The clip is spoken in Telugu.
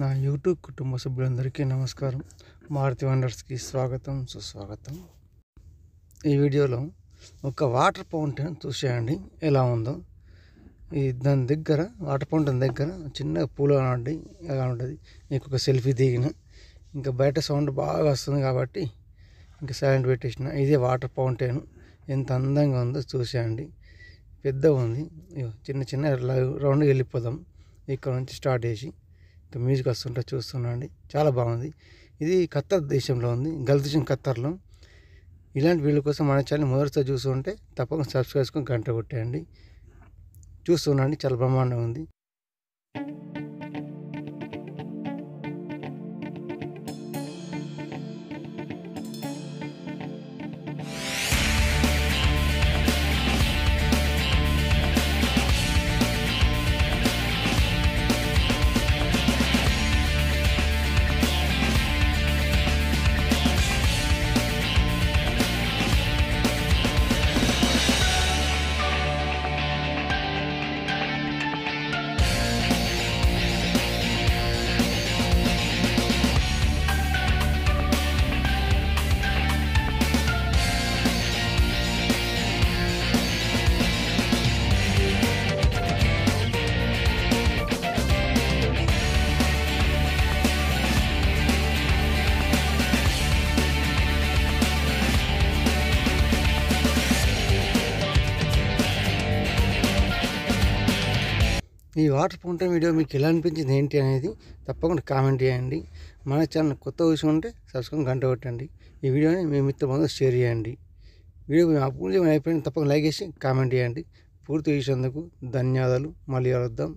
నా యూట్యూబ్ కుటుంబ సభ్యులందరికీ నమస్కారం. మారుతి వండర్స్కి స్వాగతం, సుస్వాగతం. ఈ వీడియోలో ఒక వాటర్ ఫౌంటైన్ చూసేయండి ఎలా ఉందో. దాని దగ్గర వాటర్ ఫౌంటైన్ దగ్గర చిన్న పూల నాటి ఎలా ఉంటుంది. ఇంకొక సెల్ఫీ దిగిన ఇంకా బయట సౌండ్ బాగా వస్తుంది కాబట్టి ఇంకా సైలెంట్ పెట్టేసిన. ఇదే వాటర్ ఫౌంటైన్ ఎంత అందంగా ఉందో చూసేయండి. పెద్దగా ఉంది. చిన్న చిన్న రౌండ్కి వెళ్ళిపోదాం. ఇక్కడ నుంచి స్టార్ట్ చేసి మ్యూజిక్ వస్తుంటే చూస్తున్నాండి. చాలా బాగుంది. ఇది ఖత్తర్ దేశంలో ఉంది, గల్ఫ్ దేశం ఖత్తర్లో. ఇలాంటి వీడియో కోసం మన ఛానల్ మొదటిసారి చూస్తుంటే తప్పకుండా సబ్స్క్రైబ్ చేసుకొని గంట కొట్టేయండి. చూస్తున్నాండి, చాలా బ్రహ్మాండంగా ఉంది. ఈ వాటర్ ఫౌంటైన్ వీడియో మీకు ఎలా అనిపించింది ఏంటి అనేది తప్పకుండా కామెంట్ చేయండి. మన ఛానల్ కొత్త విషయం ఉంటే సబ్స్క్రైబ్ గంట కొట్టండి. ఈ వీడియోని మీ మిత్రులందరూ షేర్ చేయండి. వీడియో అపూర్వం అయిపోయింది, తప్పకుండా లైక్ చేసి కామెంట్ చేయండి. పూర్తి చూసినందుకు ధన్యవాదాలు. మళ్ళీ కలుద్దాం.